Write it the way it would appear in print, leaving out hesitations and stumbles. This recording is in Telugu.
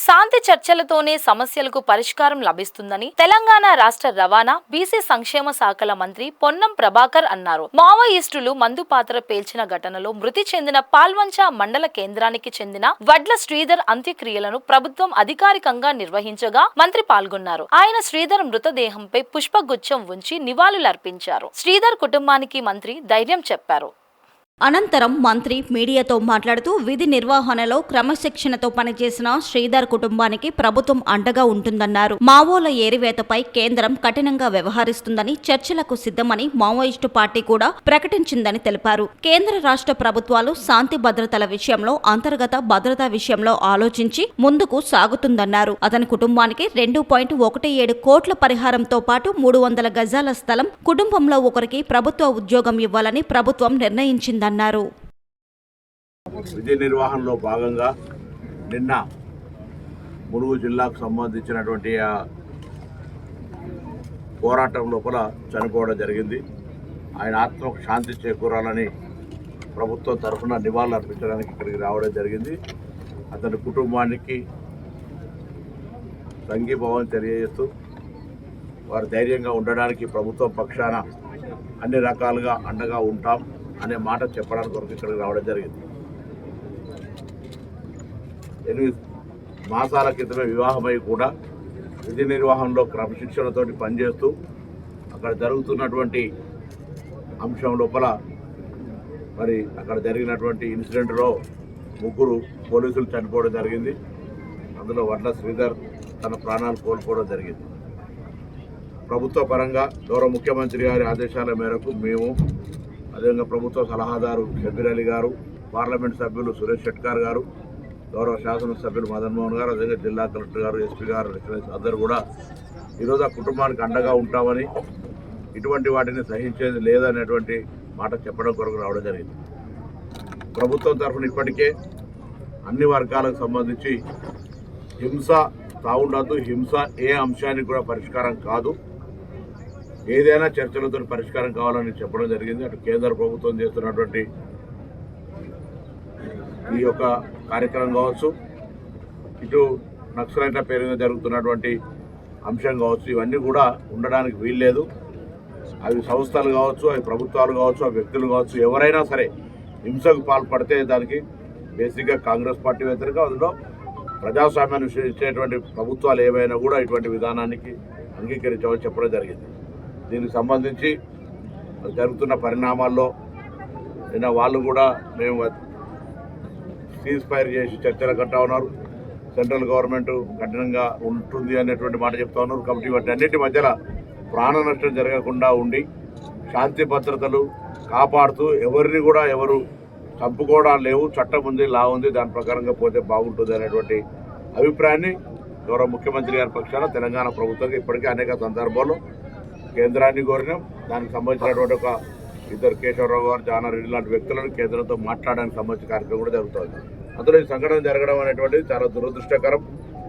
శాంతి చర్చలతోనే సమస్యలకు పరిష్కారం లభిస్తుందని తెలంగాణ రాష్ట్ర రవాణా బీసీ సంక్షేమ శాఖల మంత్రి పొన్నం ప్రభాకర్ అన్నారు. మావోయిస్టులు మందు పాత్ర పేల్చిన ఘటనలో మృతి చెందిన పాల్వంచ మండల కేంద్రానికి చెందిన వడ్ల శ్రీధర్ అంత్యక్రియలను ప్రభుత్వం అధికారికంగా నిర్వహించగా మంత్రి పాల్గొన్నారు. ఆయన శ్రీధర్ మృతదేహంపై పుష్పగుచ్చం ఉంచి నివాళులర్పించారు. శ్రీధర్ కుటుంబానికి మంత్రి ధైర్యం చెప్పారు. అనంతరం మంత్రి మీడియాతో మాట్లాడుతూ విధి నిర్వహణలో క్రమశిక్షణతో పనిచేసిన శ్రీధర్ కుటుంబానికి ప్రభుత్వం అండగా ఉంటుందన్నారు. మావోల ఏరివేతపై కేంద్రం కఠినంగా వ్యవహరిస్తుందని, చర్చలకు సిద్ధమని మావోయిస్టు పార్టీ కూడా ప్రకటించిందని తెలిపారు. కేంద్ర రాష్ట్ర ప్రభుత్వాలు శాంతి భద్రతల విషయంలో, అంతర్గత భద్రతా విషయంలో ఆలోచించి ముందుకు సాగుతుందన్నారు. అతని కుటుంబానికి 2.17 కోట్ల పరిహారంతో పాటు 300 గజాల స్థలం, కుటుంబంలో ఒకరికి ప్రభుత్వ ఉద్యోగం ఇవ్వాలని ప్రభుత్వం నిర్ణయించింది. విధి నిర్వహణలో భాగంగా నిన్న ములుగు జిల్లాకు సంబంధించినటువంటి పోరాటం లోపల చనిపోవడం జరిగింది. ఆయన ఆత్మకు శాంతి చేకూరాలని ప్రభుత్వం తరఫున నివాళులు అర్పించడానికి ఇక్కడికి రావడం జరిగింది. అతని కుటుంబానికి సంఘీభావం తెలియజేస్తూ వారు ధైర్యంగా ఉండడానికి ప్రభుత్వం పక్షాన అన్ని రకాలుగా అండగా ఉంటాం అనే మాట చెప్పడానికి కొరకు ఇక్కడికి రావడం జరిగింది. 8 మాసాల క్రితమే వివాహమై కూడా విధి నిర్వహణలో క్రమశిక్షణతోటి పనిచేస్తూ అక్కడ జరుగుతున్నటువంటి అంశం లోపల మరి అక్కడ జరిగినటువంటి ఇన్సిడెంట్లో 3 పోలీసులు చనిపోవడం జరిగింది. అందులో వడ్ల శ్రీధర్ తన ప్రాణాలు కోల్పోవడం జరిగింది. ప్రభుత్వ పరంగా గౌరవ ముఖ్యమంత్రి గారి ఆదేశాల మేరకు మేము, అదేవిధంగా ప్రభుత్వ సలహాదారు షబ్బీర్ అలీ గారు, పార్లమెంట్ సభ్యులు సురేష్ షెట్కార్ గారు, గౌరవ శాసనసభ్యులు మదన్ మోహన్ గారు, అదేవిధంగా జిల్లా కలెక్టర్ గారు, ఎస్పీ గారు, అందరూ కూడా ఈరోజు ఆ కుటుంబానికి అండగా ఉంటామని, ఇటువంటి వాటిని సహించేది లేదనేటువంటి మాట చెప్పడం కొరకు రావడం జరిగింది. ప్రభుత్వం తరఫున ఇప్పటికే అన్ని వర్గాలకు సంబంధించి హింస తావుండద్దు, హింస ఏ అంశానికి కూడా పరిష్కారం కాదు, ఏదైనా చర్చలతో పరిష్కారం కావాలని చెప్పడం జరిగింది. అటు కేంద్ర ప్రభుత్వం చేస్తున్నటువంటి ఈ యొక్క కార్యక్రమం కావచ్చు, ఇటు నక్సలైట్ల పేరు మీద జరుగుతున్నటువంటి అంశం కావచ్చు, ఇవన్నీ కూడా ఉండడానికి వీల్లేదు. అవి సంస్థలు కావచ్చు, అవి ప్రభుత్వాలు కావచ్చు, అవి వ్యక్తులు కావచ్చు, ఎవరైనా సరే హింసకు పాల్పడితే దానికి బేసిక్గా కాంగ్రెస్ పార్టీ వ్యతిరేక, అందులో ప్రజాస్వామ్యాన్ని ఇచ్చేటువంటి ప్రభుత్వాలు ఏవైనా కూడా ఇటువంటి విధానానికి అంగీకరించమని చెప్పడం జరిగింది. దీనికి సంబంధించి జరుగుతున్న పరిణామాల్లో నిన్న వాళ్ళు కూడా మేము సీజ్ ఫైర్ చేసి చర్చలు కట్టా ఉన్నారు. సెంట్రల్ గవర్నమెంట్ కఠినంగా ఉంటుంది అనేటువంటి మాట చెప్తా ఉన్నారు. కాబట్టి వాటి అన్నింటి మధ్యలో ప్రాణ నష్టం జరగకుండా ఉండి శాంతి భద్రతలు కాపాడుతూ ఎవరిని కూడా ఎవరు చంపుకోవడం లేవు, చట్టం ఉంది, లా ఉంది, దాని ప్రకారంగా పోతే బాగుంటుంది అనేటువంటి అభిప్రాయాన్ని గౌరవ ముఖ్యమంత్రి గారి పక్షాన తెలంగాణ ప్రభుత్వం ఇప్పటికే అనేక సందర్భాల్లో కేంద్రాన్ని కోరినాం. దానికి సంబంధించినటువంటి ఒక 2 కేశవరావు గారు, జానారెడ్డి లాంటి వ్యక్తులను కేంద్రంతో మాట్లాడడానికి సంబంధించిన కార్యక్రమం కూడా జరుగుతుంది. అందులో ఈ సంఘటన జరగడం అనేటువంటిది చాలా దురదృష్టకరం.